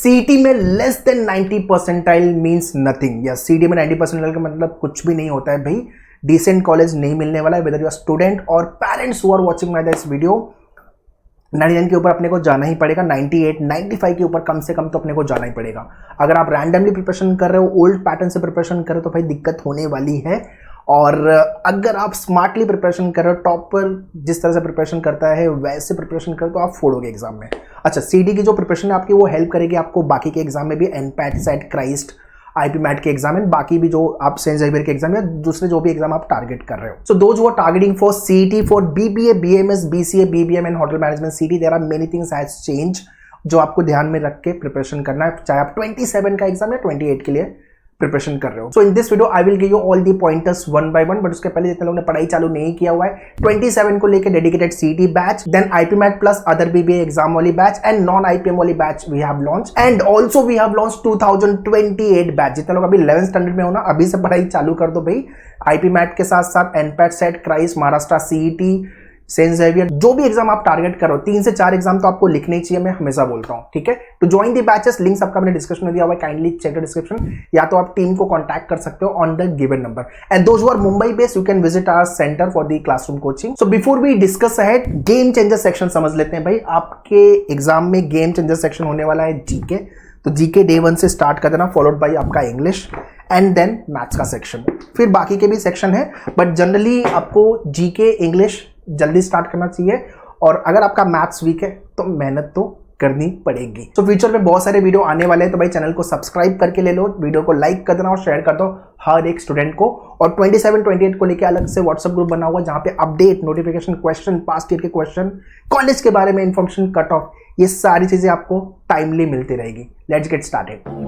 CET में less than 90 percentile means nothing, या CET में 90 परसेंटाइल का मतलब कुछ भी नहीं होता है भाई, डिसेंट कॉलेज नहीं मिलने वाला है। वेदर यू आर स्टूडेंट और parents who are watching my this video, 99 के ऊपर अपने को जाना ही पड़ेगा, 98 95 के ऊपर कम से कम तो अपने को जाना ही पड़ेगा। अगर आप रैंडमली प्रिपरेशन कर रहे हो, ओल्ड पैटर्न से प्रिपरेशन कर रहे हो, तो भाई दिक्कत होने वाली है। और अगर आप स्मार्टली प्रिपरेशन कर रहे हो, टॉपर जिस तरह से प्रिपरेशन करता है वैसे प्रिपरेशन करो, तो आप फोड़ोगे एग्जाम में। अच्छा, सीडी की जो प्रिपरेशन है आपकी, वो हेल्प करेगी आपको बाकी के एग्जाम में भी, एनपैट, सेट, क्राइस्ट, आईपी मैट के एग्जाम में, बाकी भी जो आप सेंट जेवियर के एग्जाम या दूसरे जो भी एग्जाम आप टारगेट कर रहे हो। So those who are targeting for CET, for BBA, BMS, BCA, BBM and hotel management CET, there are many things has change जो आपको ध्यान में रख के प्रिपरेशन करना है, चाहे आप 27 का एग्जाम या 28 के लिए प्रिपरेशन कर रहे हो। So in this video I will give you all the pointers one by one, but उसके पहले जितने लोगों ने पढ़ाई चालू नहीं किया हुआ है, 27 को लेके dedicated CET batch, then IPMAT plus other BBA exam वाली बैच एंड नॉन आईपीएम वाली batch we have launch, and also we have launch 2028 batch. जितने लोग अभी 11th स्टैंडर्ड में हो ना, अभी से पढ़ाई चालू कर दो भाई। आईपी मैट के साथ साथ NPAT, SET, Christ, Maharashtra CET, saint Xavier, जो भी एग्जाम आप टारगेट करो, 3 से 4 एग्जाम तो आपको लिखने ही चाहिए, मैं हमेशा बोलता हूं, ठीक है। To join the batches, links आपका मैंने डिस्क्रिप्शन में दिया हुआ है, काइंडली चेक द डिस्क्रिप्शन, या तो आप टीम को कांटेक्ट कर सकते हो on the given number. And those who are Mumbai based, you can visit our centre for the classroom coaching. So before we discuss ahead, game changer section समझ लेते हैं भाई। आपके एग्जाम में गेम चेंजर सेक्शन होने वाला है जीके, तो जीके डे 1 से स्टार्ट कर देना, फॉलोड बाई आपका इंग्लिश एंड देन मैथ्स का सेक्शन, फिर बाकी के भी सेक्शन है, बट जनरली आपको जीके, इंग्लिश जल्दी स्टार्ट करना चाहिए। और अगर आपका मैथ्स वीक है तो मेहनत तो करनी पड़ेगी। तो फ्यूचर में बहुत सारे वीडियो आने वाले हैं, तो भाई चैनल को सब्सक्राइब करके ले लो, वीडियो को लाइक कर देना और शेयर कर दो हर एक स्टूडेंट को। और 27 28 को लेके अलग से व्हाट्सएप ग्रुप बना हुआ, जहां पे update, notification, question, past year के क्वेश्चन, कॉलेज के बारे में इंफॉर्मेशन, कट ऑफ, ये सारी चीजें आपको टाइमली मिलती रहेगी। Let's get started.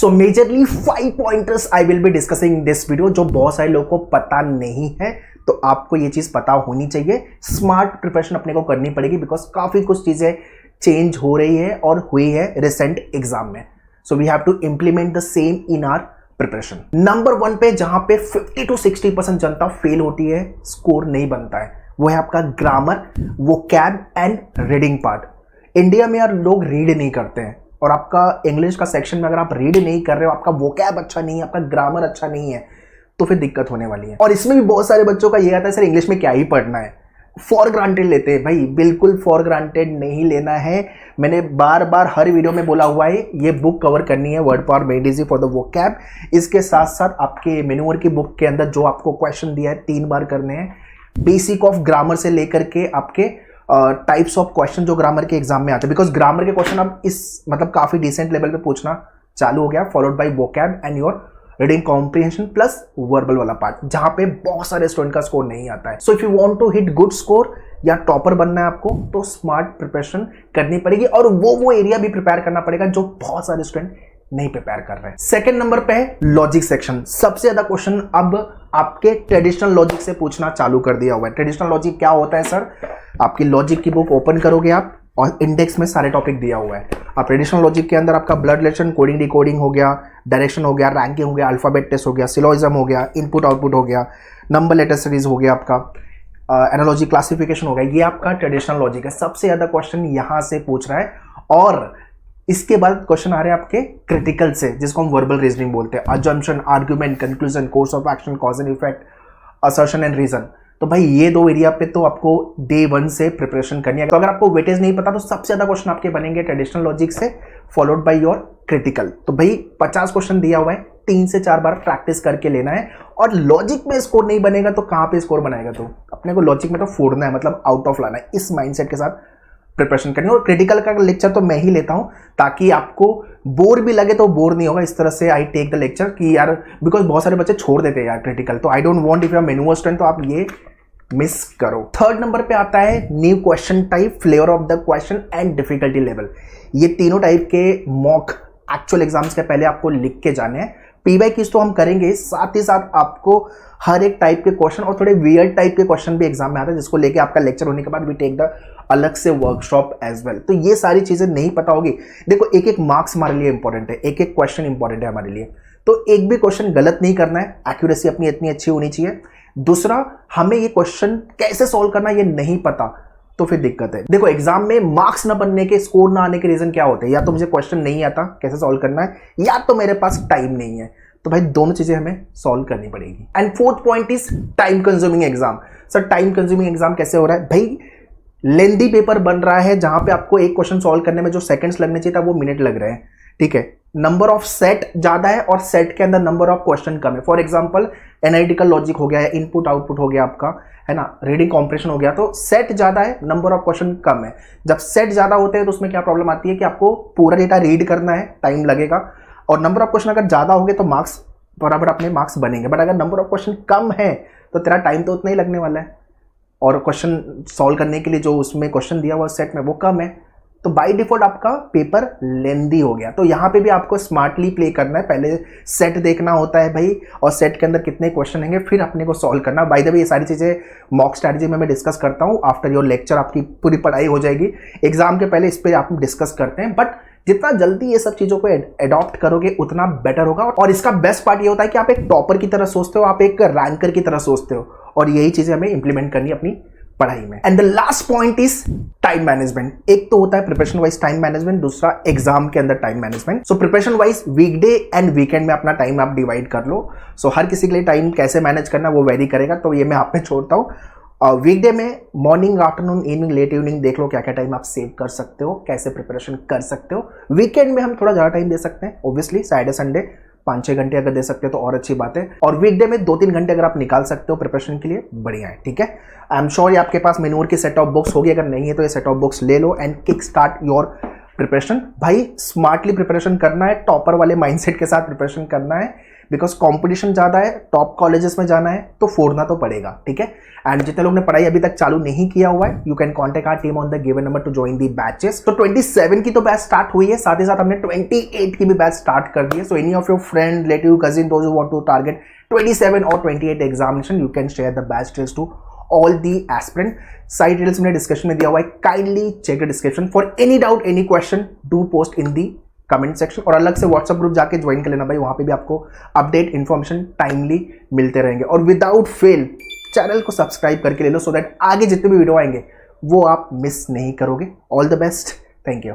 So majorly 5 pointers I will be discussing in this video, जो बहुत सारे लोगों को पता नहीं है, तो आपको ये चीज पता होनी चाहिए। स्मार्ट प्रिपरेशन अपने को करनी पड़ेगी, बिकॉज काफी कुछ चीजें चेंज हो रही है और हुई है रिसेंट एग्जाम में। So we have to implement the same in our preparation. Number 1 पे जहां पे 50 to 60% जनता फेल होती है, स्कोर नहीं बनता है, वो है आपका grammar, vocab and reading part. India में यार लोग रीड नहीं करते हैं, और आपका इंग्लिश का सेक्शन में अगर आप रीड नहीं कर रहे हो, आपका वोकैब अच्छा नहीं है, आपका ग्रामर अच्छा नहीं है, तो फिर दिक्कत होने वाली है। और इसमें भी बहुत सारे बच्चों का ये आता है, सर इंग्लिश में क्या ही पढ़ना है, फॉर ग्रांटेड लेते हैं। भाई बिल्कुल फॉर ग्रांटेड नहीं लेना है। मैंने बार बार हर वीडियो में बोला हुआ है, ये बुक कवर करनी है, word power made easy for the vocab. इसके साथ साथ आपके मेन्यूअर की बुक के अंदर जो आपको क्वेश्चन दिया है 3 बार करने हैं, बेसिक ऑफ ग्रामर से लेकर के आपके टाइप्स ऑफ क्वेश्चन जो ग्रामर के एग्जाम में आते हैं, बिकॉज ग्रामर के क्वेश्चन अब इस मतलब काफी डिसेंट लेवल पे पूछना चालू हो गया, followed by vocab and your reading comprehension plus verbal वाला पार्ट, जहां पे बहुत सारे स्टूडेंट का स्कोर नहीं आता है। So if you want to hit good score या टॉपर बनना है आपको, तो स्मार्ट प्रिपरेशन करनी पड़ेगी, और वो एरिया भी प्रिपेयर करना पड़ेगा जो बहुत सारे स्टूडेंट नहीं प्रिपेयर कर रहे हैं। सेकंड नंबर पे है लॉजिक सेक्शन। सबसे ज्यादा क्वेश्चन अब आपके ट्रेडिशनल लॉजिक से पूछना चालू कर दिया हुआ है। ट्रेडिशनल लॉजिक क्या होता है सर? आपकी लॉजिक की बुक ओपन करोगे आप, और इंडेक्स में सारे टॉपिक दिया हुआ है। आप ट्रेडिशनल लॉजिक के अंदर आपका ब्लड रिलेशन, कोडिंग डिकोडिंग हो गया, डायरेक्शन हो गया, रैंकिंग हो गया, अल्फाबेट टेस्ट हो गया, सिलोइज्म हो गया, इनपुट आउटपुट हो गया, नंबर लेटर सीरीज हो गया, आपका एनालॉजी क्लासिफिकेशन हो गया, ये आपका ट्रेडिशनल लॉजिक है। सबसे ज्यादा क्वेश्चन यहां से पूछ रहा है। और इसके बाद क्वेश्चन आ रहे हैं आपके क्रिटिकल से, जिसको हम वर्बल रीजनिंग बोलते हैं, assumption, argument, conclusion, course of action, cause and effect, assertion and reason. तो भाई ये 2 एरिया पे तो आपको डे 1 से प्रिपरेशन करनी है। तो अगर आपको वेटेज नहीं पता, तो सबसे ज्यादा क्वेश्चन आपके बनेंगे ट्रेडिशनल लॉजिक से, फॉलोड बाय योर क्रिटिकल। तो भाई 50 क्वेश्चन दिया हुआ है, 3 से 4 बार प्रैक्टिस करके लेना है। और लॉजिक में स्कोर नहीं बनेगा तो कहां पे स्कोर बनाएगा? तो अपने को लॉजिक में तो फोड़ना है, मतलब आउट ऑफ लाना है। इस माइंडसेट के साथ प्रिपरेशन करनी है। और क्रिटिकल का लेक्चर तो मैं ही लेता हूं, ताकि आपको बोर भी लगे तो बोर नहीं होगा। इस तरह से आई टेक द लेक्चर कि यार, बिकॉज बहुत सारे बच्चे छोड़ देते हैं यार क्रिटिकल, तो I don't want, if you are मेन्यूअर स्टूडेंट तो आप ये मिस करो। थर्ड नंबर पे आता है new question type, flavour of the question and difficulty level. ये तीनों टाइप के मॉक एक्चुअल एग्जाम्स के पहले आपको लिख के जाने हैं। पीवाई किस तो हम करेंगे, साथ ही साथ आपको हर एक टाइप के क्वेश्चन और थोड़े वियर्ड टाइप के क्वेश्चन भी एग्जाम में आते हैं, जिसको लेके आपका लेक्चर होने के बाद वी टेक द अलग से वर्कशॉप एज वेल। तो ये सारी चीजें नहीं पता होगी। देखो, एक एक मार्क्स हमारे लिए इंपॉर्टेंट है, एक एक क्वेश्चन इंपॉर्टेंट है हमारे लिए। तो एक भी क्वेश्चन गलत नहीं करना है, एक्यूरेसी अपनी इतनी अच्छी होनी चाहिए। दूसरा, हमें ये क्वेश्चन कैसे सॉल्व करना ये नहीं पता तो फिर दिक्कत है। देखो एग्जाम में मार्क्स ना बनने के, स्कोर ना आने के रीजन क्या होते हैं, या तो मुझे क्वेश्चन नहीं आता कैसे सॉल्व करना है, या तो मेरे पास टाइम नहीं है। तो भाई दोनों चीजें हमें सॉल्व करनी पड़ेगी। And fourth point is time consuming exam. Sir time consuming exam कैसे हो रहा है भाई? लेंदी पेपर बन रहा है जहां पे आपको एक क्वेश्चन सॉल्व करने में जो सेकंड्स लगने चाहिए था वो मिनट लग रहे हैं, ठीक है। नंबर ऑफ सेट ज्यादा है और सेट के अंदर नंबर ऑफ क्वेश्चन कम है। फॉर एग्जांपल एनालिटिकल लॉजिक हो गया है, इनपुट आउटपुट हो गया आपका, है ना, रीडिंग कॉम्प्रेशन हो गया, तो सेट ज्यादा है, नंबर ऑफ क्वेश्चन कम है। जब सेट ज्यादा होते हैं तो उसमें क्या प्रॉब्लम आती है कि आपको पूरा डेटा रीड करना है, टाइम लगेगा, और नंबर ऑफ क्वेश्चन अगर ज्यादा हो गए तो मार्क्स बराबर अपने मार्क्स बनेंगे। बट अगर नंबर ऑफ क्वेश्चन कम है तो तेरा टाइम तो उतना ही लगने वाला है, और क्वेश्चन सॉल्व करने के लिए जो उसमें क्वेश्चन दिया हुआ सेट में वो कम है, तो बाय डिफॉल्ट आपका पेपर लेंदी हो गया। तो यहाँ पे भी आपको स्मार्टली प्ले करना है, पहले सेट देखना होता है भाई, और सेट के अंदर कितने क्वेश्चन होंगे फिर अपने को सॉल्व करना। बाय द वे ये सारी चीजें मॉक स्ट्रैटेजी में मैं डिस्कस करता हूँ आफ्टर योर लेक्चर, आपकी पूरी पढ़ाई हो जाएगी, एग्जाम के पहले इस पर आप डिस्कस करते हैं। बट जितना जल्दी ये सब चीजों को एडॉप्ट करोगे उतना बेटर होगा। और इसका बेस्ट पार्ट ये होता है कि आप एक टॉपर की तरह सोचते हो, आप एक रैंकर की तरह सोचते हो, और यही चीजें हमें इंप्लीमेंट करनी है अपनी पढ़ाई में। And the last point is time management. एक तो होता है प्रिपरेशन वाइज टाइम मैनेजमेंट, दूसरा एग्जाम के अंदर time management. So preparation wise weekday and weekend में अपना टाइम आप डिवाइड कर लो। सो हर किसी के लिए टाइम कैसे मैनेज करना वो वेरी करेगा, तो ये मैं आप में छोड़ता हूँ। वीकडे में morning, afternoon, evening, late evening देख लो क्या क्या टाइम आप सेव कर सकते हो, कैसे प्रिपरेशन कर सकते हो। वीकेंड में हम थोड़ा ज़्यादा टाइम दे सकते हैं, ऑब्वियसली सैटरडे संडे 5-6 घंटे अगर दे सकते हो तो और अच्छी बात है, और वीकडे में 2-3 घंटे अगर आप निकाल सकते हो प्रिपरेशन के लिए, बढ़िया है, ठीक है। आई एम श्योर ये आपके पास मेनूर की सेट ऑफ बुक्स होगी, अगर नहीं है तो ये सेट ऑफ बुक्स ले लो and kick start your preparation. भाई स्मार्टली प्रिपरेशन करना है, टॉपर वाले माइंडसेट के साथ प्रिपरेशन करना है, बिकॉज कंपटीशन ज़्यादा है, टॉप कॉलेजेस में जाना है तो फोड़ना तो पड़ेगा, ठीक है। एंड जितने लोग ने पढ़ाई अभी तक चालू नहीं किया हुआ है, you can contact our team on the given number to join the batches. तो 27 की तो बैच स्टार्ट हुई है, साथ ही साथ हमने 28 की भी बैच स्टार्ट कर दी है। So any of your friend, relative, cousin, those who want to target 27 और 28 examination, you can share the batch details to all the aspirant. Site details मैंने डिस्क्रिप्शन में दिया हुआ है, kindly check the description. For any doubt, any question, do post in the comment section, और अलग से WhatsApp group जाके join कर लेना भाई, वहां पे भी आपको अपडेट इन्फॉर्मेशन टाइमली मिलते रहेंगे। और विदाउट फेल चैनल को सब्सक्राइब करके ले लो, सो दैट आगे जितने भी वीडियो आएंगे वो आप मिस नहीं करोगे। All the best, thank you.